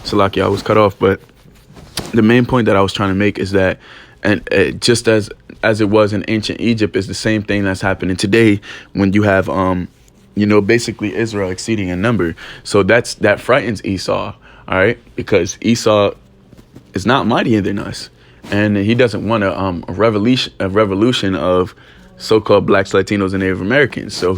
Salaki, I was cut off, but the main point that I was trying to make is that, and just as it was in ancient Egypt, is the same thing that's happening today when you have basically Israel exceeding in number. So that frightens Esau, all right, because Esau is not mightier than us, and he doesn't want a revolution of so-called blacks, Latinos, and Native Americans. So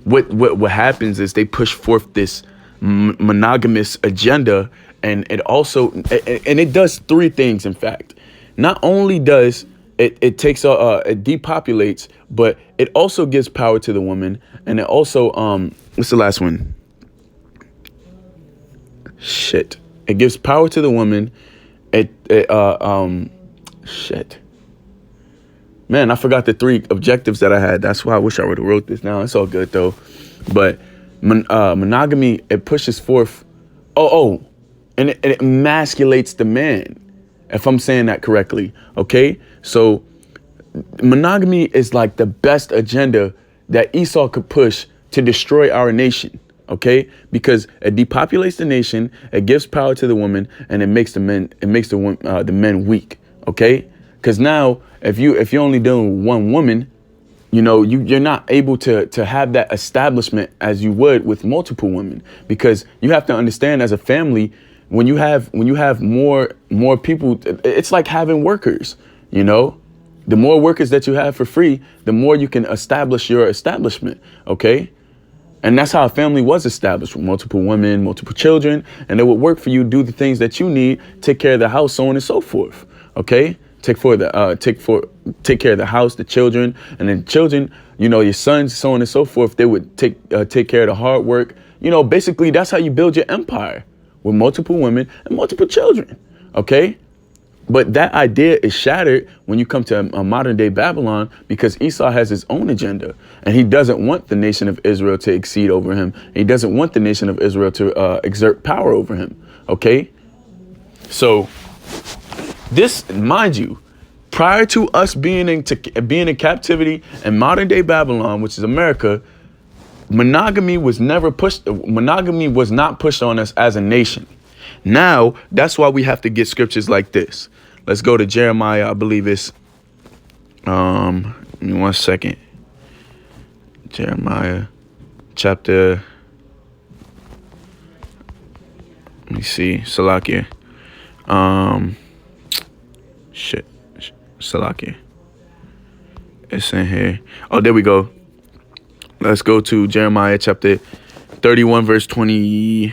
what happens is they push forth this monogamous agenda, and it does three things. In fact, not only does it it depopulates, but it also gives power to the woman, and it also what's the last one? Shit. It gives power to the woman. Shit. Man, I forgot the three objectives that I had. That's why I wish I would have wrote this down. It's all good though. But monogamy, it pushes forth. And it emasculates the man, if I'm saying that correctly. Okay, so monogamy is like the best agenda that Esau could push to destroy our nation. Okay, because it depopulates the nation, it gives power to the woman, and it makes the men weak. Okay, because now if you're only dealing with one woman, you're not able to have that establishment as you would with multiple women, because you have to understand, as a family, when you have more people, it's like having workers. The more workers that you have for free, the more you can establish your establishment. Okay. And that's how a family was established, with multiple women, multiple children, and it would work for you, do the things that you need, take care of the house, so on and so forth. Okay, take care of the house, the children, and then children, your sons, so on and so forth. They would take care of the hard work. Basically, that's how you build your empire, with multiple women and multiple children. Okay. But that idea is shattered when you come to a modern day Babylon, because Esau has his own agenda, and he doesn't want the nation of Israel to exceed over him. He doesn't want the nation of Israel to exert power over him. OK, so this, mind you, prior to us being in captivity in modern day Babylon, which is America, monogamy was not pushed on us as a nation. Now, that's why we have to get scriptures like this. Let's go to Jeremiah. I believe it's, give me 1 second. Jeremiah chapter, let me see, Salakia. Salakia. It's in here. Oh, there we go. Let's go to Jeremiah chapter 31, verse 22.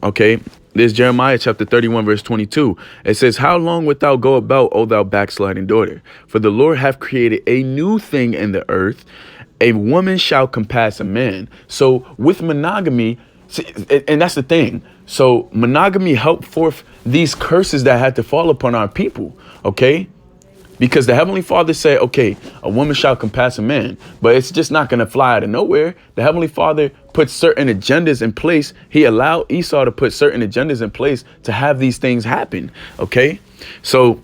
Okay. There's Jeremiah chapter 31, verse 22. It says, "How long wilt thou go about, O thou backsliding daughter? For the Lord hath created a new thing in the earth. A woman shall compass a man." So with monogamy, and that's the thing. So monogamy helped forth these curses that had to fall upon our people. Okay. Because the Heavenly Father said, okay, a woman shall compass a man, but it's just not going to fly out of nowhere. The Heavenly Father put certain agendas in place. He allowed Esau to put certain agendas in place to have these things happen. Okay, so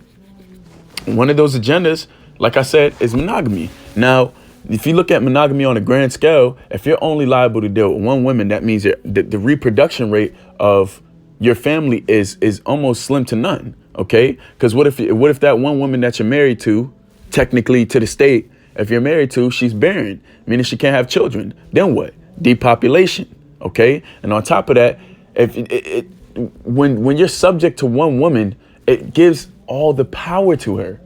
one of those agendas, like I said, is monogamy. Now, if you look at monogamy on a grand scale, if you're only liable to deal with one woman, that means the reproduction rate of your family is almost slim to none. Okay, because what if that one woman that you're married to, technically to the state, if you're married to, she's barren, meaning she can't have children, then what? Depopulation. Okay, and on top of that, when you're subject to one woman, it gives all the power to her.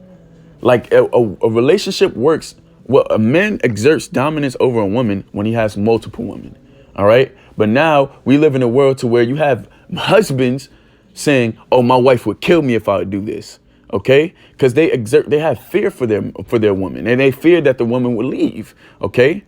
Like a relationship works. Well, a man exerts dominance over a woman when he has multiple women. All right, but now we live in a world to where you have husbands saying, "Oh, my wife would kill me if I would do this." Okay, because they have fear for their woman, and they fear that the woman will leave. Okay,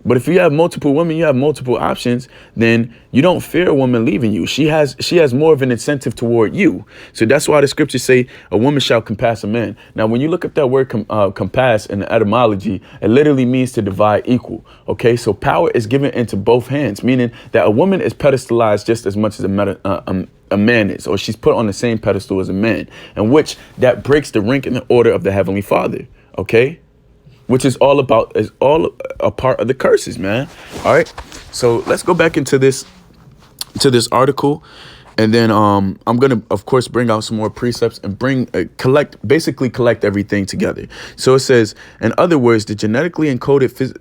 but if you have multiple women, you have multiple options, then you don't fear a woman leaving you. She has more of an incentive toward you. So that's why the scriptures say a woman shall compass a man. Now, when you look up that word compass in the etymology, it literally means to divide equal. Okay, so power is given into both hands, meaning that a woman is pedestalized just as much as a man is, or she's put on the same pedestal as a man, in which that breaks the rank and the order of the Heavenly Father. Okay, which is all a part of the curses, man. All right, so let's go back into this to this article, and then I'm gonna, of course, bring out some more precepts and basically collect everything together. So it says, in other words, the genetically encoded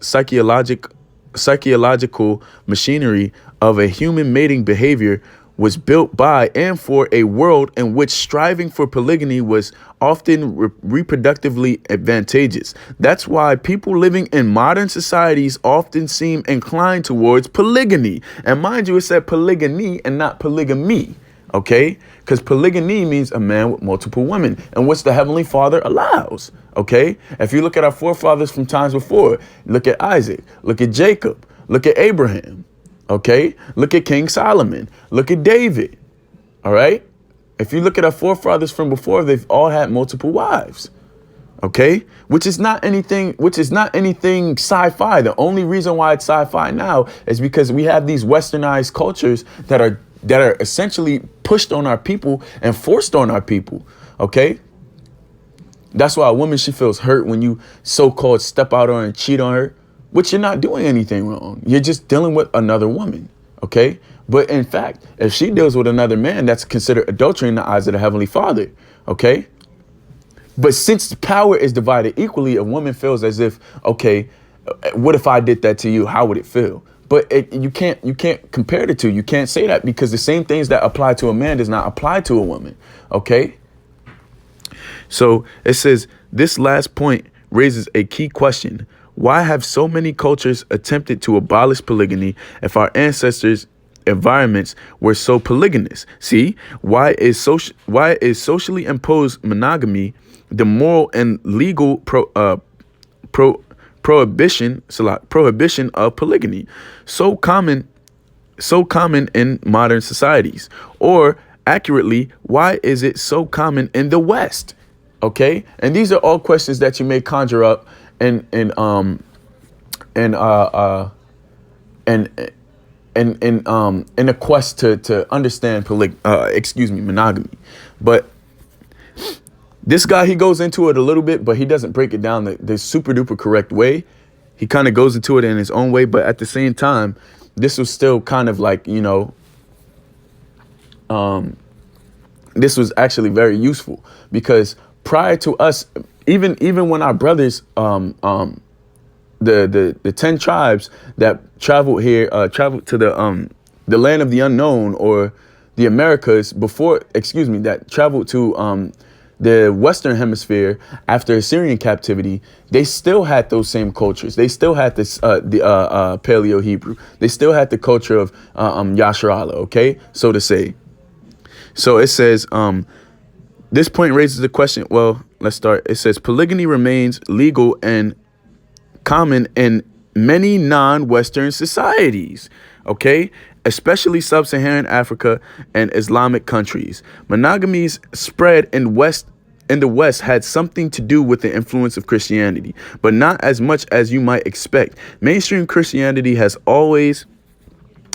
psychological machinery of a human mating behavior was built by and for a world in which striving for polygamy was often reproductively advantageous. That's why people living in modern societies often seem inclined towards polygamy. And mind you, it said polygamy and not polygamy, okay? Because polygamy means a man with multiple women, and which the Heavenly Father allows, okay? If you look at our forefathers from times before, look at Isaac, look at Jacob, look at Abraham, okay? Look at King Solomon. Look at David. All right? If you look at our forefathers from before, they've all had multiple wives. Okay? Which is not anything sci-fi. The only reason why it's sci-fi now is because we have these westernized cultures that are essentially pushed on our people and forced on our people. Okay? That's why a woman, she feels hurt when you so-called step out on her and cheat on her. Which you're not doing anything wrong. You're just dealing with another woman, okay? But in fact, if she deals with another man, that's considered adultery in the eyes of the Heavenly Father, okay? But since power is divided equally, a woman feels as if, okay, what if I did that to you? How would it feel? But you can't compare the two. You can't say that because the same things that apply to a man does not apply to a woman, okay? So it says, this last point raises a key question. Why have so many cultures attempted to abolish polygamy if our ancestors' environments were so polygamous? See, why is socially imposed monogamy the moral and legal prohibition of polygamy so common in modern societies? Or accurately, why is it so common in the West? Okay, and these are all questions that you may conjure up in a quest to understand monogamy. But this guy, he goes into it a little bit, but he doesn't break it down the super duper correct way. He kind of goes into it in his own way, but at the same time, this was still kind of like, this was actually very useful because prior to us, even when our brothers, the 10 tribes that traveled to the land of the unknown, or the Americas that traveled to the Western Hemisphere after Assyrian captivity, they still had those same cultures. They still had the Paleo Hebrew. They still had the culture of Yasharala, okay, so to say. So it says, this point raises the question. Well, let's start. It says polygamy remains legal and common in many non-Western societies, okay, especially sub-Saharan Africa and Islamic countries. Monogamy's spread in the West had something to do with the influence of Christianity, but not as much as you might expect. Mainstream Christianity has always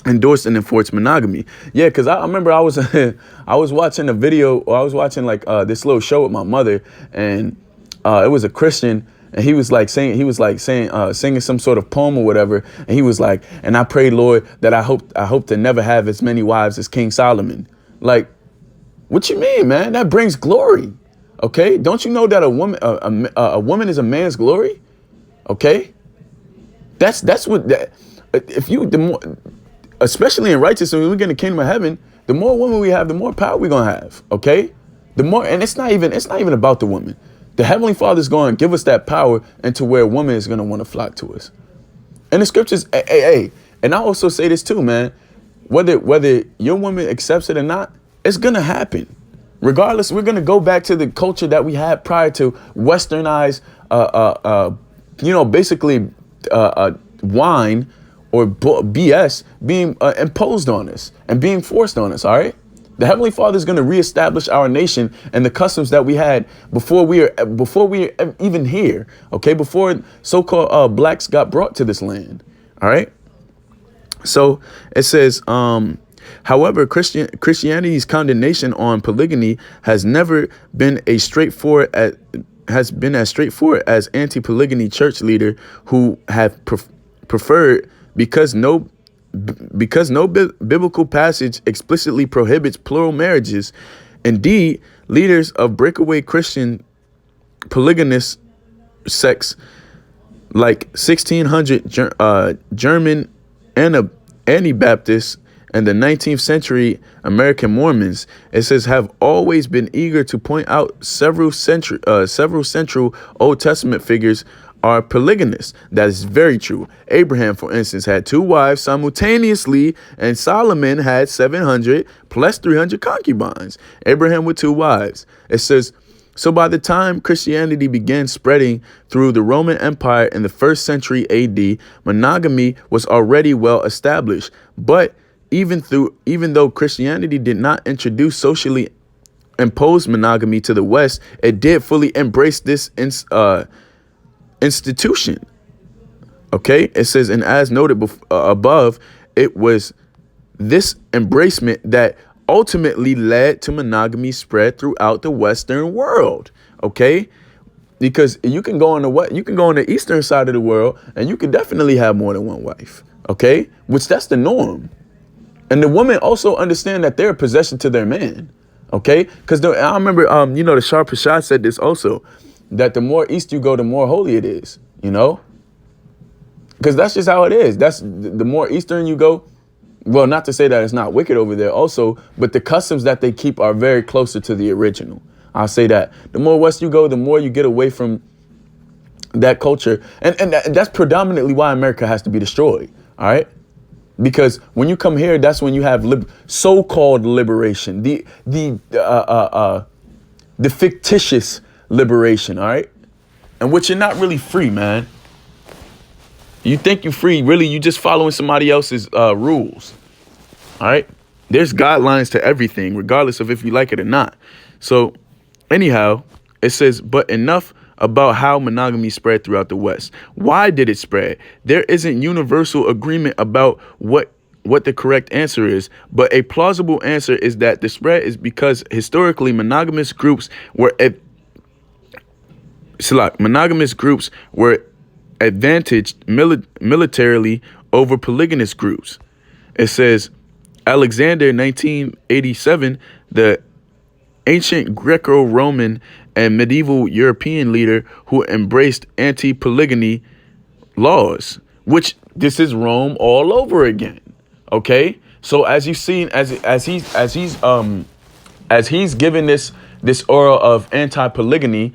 endorsed and enforced monogamy. Yeah, because I remember I was watching a video, or I was watching this little show with my mother, and it was a Christian, and he was singing some sort of poem or whatever, and he was like, and I pray, Lord, that I hope to never have as many wives as King Solomon. Like, what you mean, man? That brings glory. Okay, don't you know that a woman is a man's glory? Okay, that's what that. If you especially in righteousness, when we get in the kingdom of heaven, the more women we have, the more power we're gonna have. Okay, the more, and it's not even about the woman. The Heavenly Father is going to give us that power into where a woman is going to want to flock to us. And the scriptures, hey, and I also say this too, man. Whether your woman accepts it or not, it's gonna happen. Regardless, we're gonna go back to the culture that we had prior to westernized, basically wine or BS being imposed on us and being forced on us. All right. The Heavenly Father is going to reestablish our nation and the customs that we had before we were even here. Okay, before so-called blacks got brought to this land. All right. So it says, however, Christianity's condemnation on polygamy has never been as straightforward as anti-polygamy church leader who have preferred, because because no biblical passage explicitly prohibits plural marriages. Indeed, leaders of breakaway Christian polygamous sects like 1600 German Anabaptists and the 19th century American Mormons, it says, have always been eager to point out several central Old Testament figures are polygamists. That is very true. Abraham, for instance, had 2 wives simultaneously, and Solomon had 700 plus 300 concubines. Abraham with 2 wives. It says, so by the time Christianity began spreading through the Roman Empire in the 1st century AD, monogamy was already well established. But even though Christianity did not introduce socially imposed monogamy to the West, it did fully embrace this institution. Okay, it says, and as noted above, it was this embracement that ultimately led to monogamy spread throughout the Western world. Okay, because you can go on the Eastern side of the world and you can definitely have more than one wife. Okay, which that's the norm. And the women also understand that they're a possession to their man. Okay, because I remember, the Shah Prashad said this also, that the more east you go, the more holy it is. Because that's just how it is. That's the more eastern you go. Well, not to say that it's not wicked over there also, but the customs that they keep are very closer to the original. I'll say that. The more west you go, the more you get away from that culture. And that's predominantly why America has to be destroyed. All right. Because when you come here, that's when you have so-called liberation, the fictitious liberation. All right. And which you're not really free, man. You think you're free. Really, you just following somebody else's rules. All right. There's guidelines to everything, regardless of if you like it or not. So anyhow, it says, but enough about how monogamy spread throughout the West. Why did it spread? There isn't universal agreement about what the correct answer is, but a plausible answer is that the spread is because historically monogamous groups were advantaged militarily over polygamous groups. It says, Alexander, 1987, the ancient Greco-Roman and medieval European leader who embraced anti-polygamy laws, which this is Rome all over again. Okay, so as you've seen, as he's given this aura of anti-polygamy,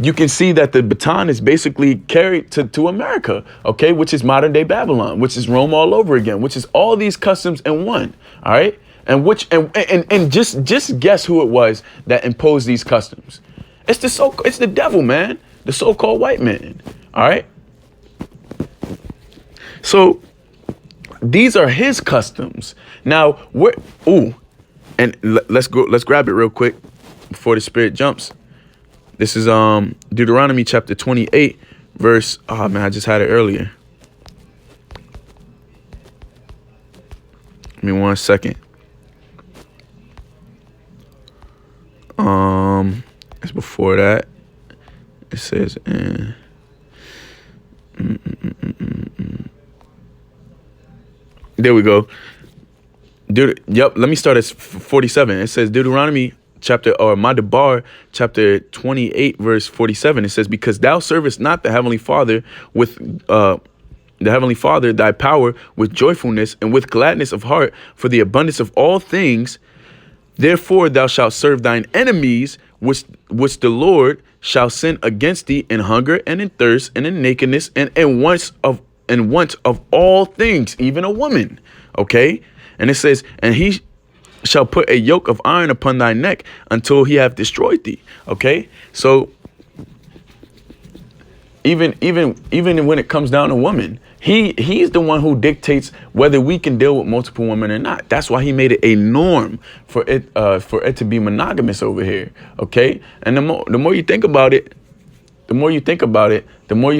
you can see that the baton is basically carried to America, okay, which is modern day Babylon, which is Rome all over again, which is all these customs in one. All right. And just guess who it was that imposed these customs. It's the devil, man, the so-called white man. All right. So these are his customs. Now, let's grab it real quick before the spirit jumps. This is Deuteronomy chapter 28, verse. Oh man, I just had it earlier. Give me 1 second. It's before that. It says, there we go. Let me start at 47. It says Deuteronomy Madabar chapter 28 verse 47. It says, because thou servest not the Heavenly Father thy power with joyfulness and with gladness of heart for the abundance of all things, therefore thou shalt serve thine enemies, which the Lord shall send against thee in hunger and in thirst and in nakedness and in want of all things, even a woman. Okay. And it says, and he shall put a yoke of iron upon thy neck until he have destroyed thee. Okay. So even when it comes down to woman, he's the one who dictates whether we can deal with multiple women or not. That's why he made it a norm for it to be monogamous over here. Okay. And the more you think about it, the more you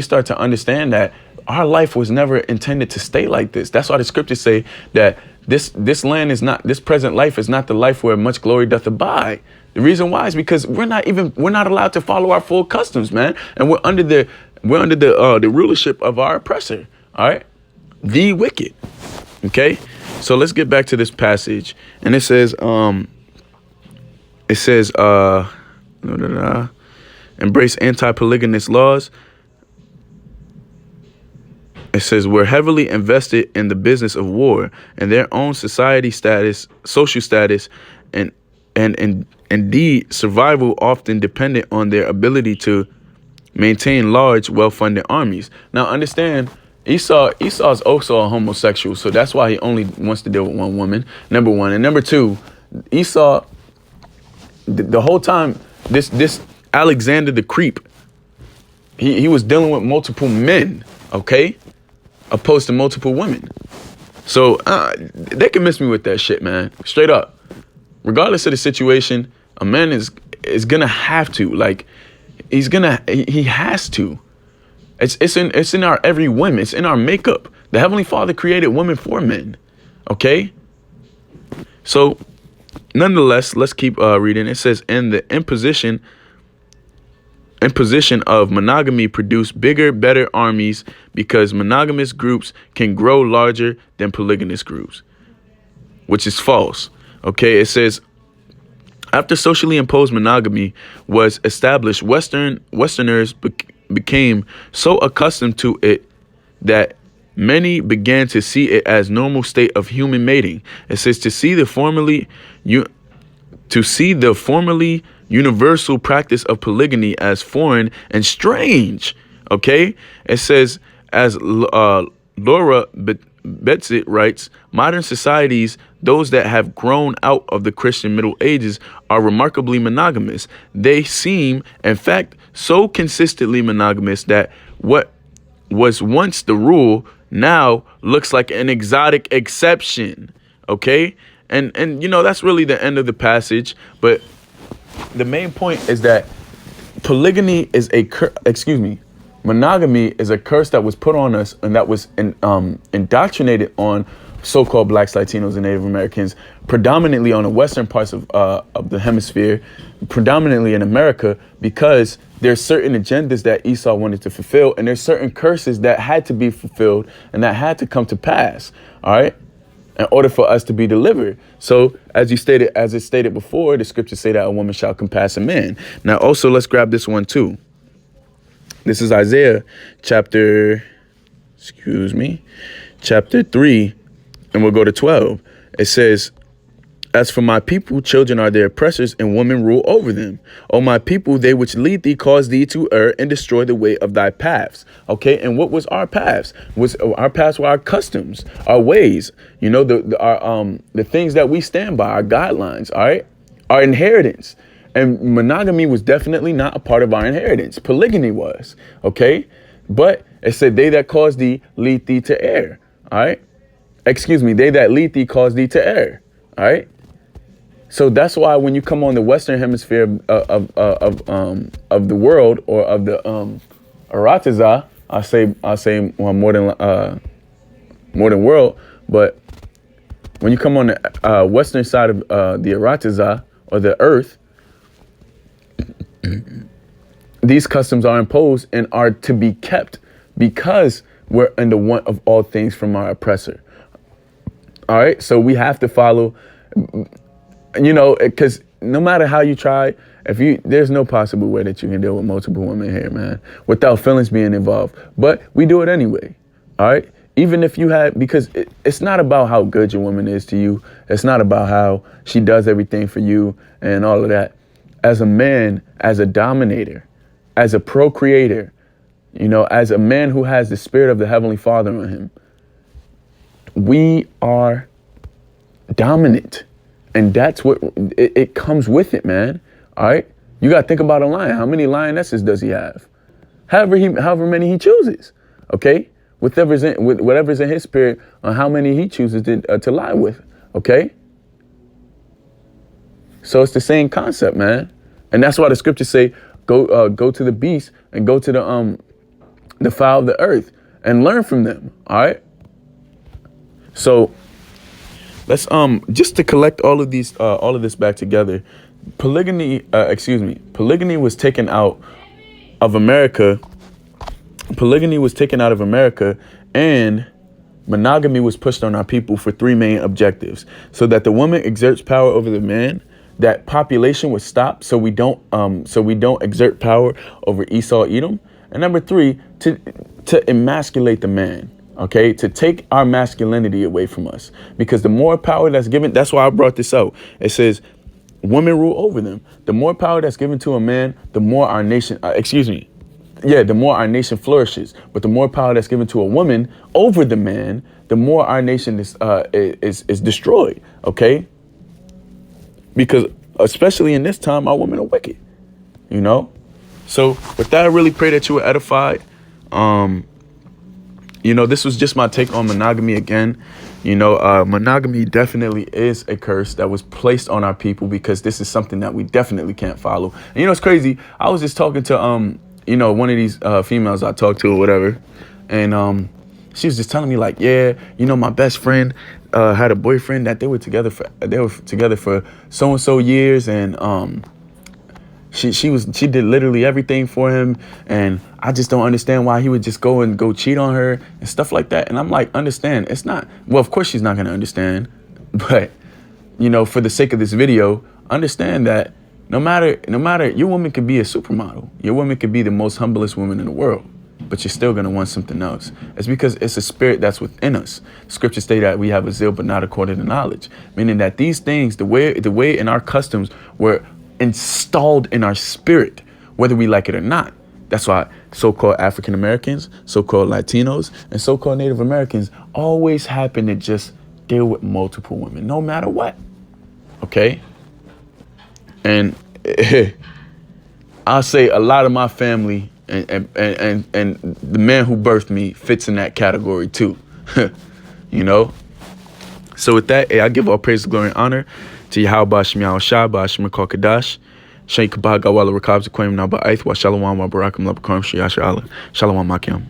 start to understand that our life was never intended to stay like this. That's why the scriptures say that this present life is not the life where much glory doth abide. The reason why is because we're not allowed to follow our full customs, man. And we're under the rulership of our oppressor. All right. The wicked. Okay, so let's get back to this passage, and it says, embrace anti-polygamous laws. It says we're heavily invested in the business of war and their own society status, social status, and indeed survival often dependent on their ability to maintain large, well-funded armies. Now understand, Esau's also a homosexual, so that's why he only wants to deal with one woman, number one. And number two, Esau, the whole time, this Alexander the Creep, he was dealing with multiple men, okay? Opposed to multiple women. So they can miss me with that shit, man. Straight up. Regardless of the situation, a man is gonna have to, like, he has to. It's in our every whim. It's in our makeup. The Heavenly Father created women for men. Okay? So nonetheless, let's keep reading. It says, and the imposition of monogamy produce bigger, better armies because monogamous groups can grow larger than polygamous groups, which is false. Okay, it says, after socially imposed monogamy was established, Westerners became so accustomed to it that many began to see it as normal state of human mating. It says to see the formerly universal practice of polygamy as foreign and strange. Okay, it says, as Laura Betsit writes, modern societies, those that have grown out of the Christian Middle Ages, are remarkably monogamous. They seem, in fact, so consistently monogamous that what was once the rule now looks like an exotic exception. Okay, and that's really the end of the passage. But the main point is that monogamy is a curse that was put on us and that was indoctrinated on so-called blacks, Latinos, and Native Americans, predominantly on the western parts of the hemisphere, predominantly in America, because there's certain agendas that Esau wanted to fulfill, and there's certain curses that had to be fulfilled and that had to come to pass, all right, in order for us to be delivered. So as it stated before, the scriptures say that a woman shall compass a man. Now also, let's grab this one too. This is Isaiah chapter 3, and we'll go to 12. It says, as for my people, children are their oppressors, and women rule over them. O my people, they which lead thee cause thee to err and destroy the way of thy paths. Okay, and what was our paths? Our paths were our customs, our ways, the things that we stand by, our guidelines, all right, our inheritance. And monogamy was definitely not a part of our inheritance. Polygamy was, okay? But it said, they that cause thee lead thee to err, all right? They that lead thee cause thee to err, all right? So that's why when you come on the Western hemisphere of the world, or of the Aratiza, I say well, more than world, but when you come on the Western side of the Aratiza, or the earth, these customs are imposed and are to be kept because we're in the want of all things from our oppressor. All right, so we have to follow, because no matter how you try, there's no possible way that you can deal with multiple women here, man, without feelings being involved. But we do it anyway. All right, even if you had, because it's not about how good your woman is to you. It's not about how she does everything for you and all of that. As a man, as a dominator, as a procreator, as a man who has the spirit of the Heavenly Father on him, we are dominant. And that's what it comes with it, man. All right. You got to think about a lion. How many lionesses does he have? However many he chooses. Okay. Whatever's in his spirit on how many he chooses to lie with. Okay. So it's the same concept, man. And that's why the scriptures say, go to the beast and go to the fowl of the earth and learn from them. All right. So let's just to collect all of this back together. Polygamy was taken out of America. Polygamy was taken out of America, and monogamy was pushed on our people for three main objectives: so that the woman exerts power over the man, that population would stop, so we don't exert power over Esau, Edom, and number three, to emasculate the man. Okay, to take our masculinity away from us, because the more power that's given, that's why I brought this out. It says women rule over them. The more power that's given to a man, the more our nation, the more our nation flourishes. But the more power that's given to a woman over the man, the more our nation is destroyed. Okay, because especially in this time, our women are wicked. You know, so with that, I really pray that you were edified. This was just my take on monogamy again. Monogamy definitely is a curse that was placed on our people, because this is something that we definitely can't follow. And it's crazy. I was just talking to, one of these females I talked to or whatever. And she was just telling me like, yeah, my best friend had a boyfriend that they were together for so-and-so years. And she did literally everything for him, and I just don't understand why he would just go cheat on her and stuff like that. And I'm like, understand, it's not, well, of course she's not going to understand, but for the sake of this video, understand that no matter, your woman could be a supermodel, your woman could be the most humblest woman in the world, but you're still going to want something else. It's because it's a spirit that's within us. Scriptures say that we have a zeal, but not according to knowledge, meaning that these things, the way in our customs were installed in our spirit, whether we like it or not. That's why so-called African Americans, so-called Latinos, and so-called Native Americans always happen to just deal with multiple women, no matter what. Okay? And I'll say a lot of my family and the man who birthed me fits in that category too. So with that, I give all praise, glory, and honor to Yahweh Shem Yahweh Shai, Ba'ashem Kadash, Sheikh Kabah Gawala Rakab Zaquim Naba Aith, Wa Shalom, Wa Barakam Labakarim, Shiyasha Allah, Shalom Makim.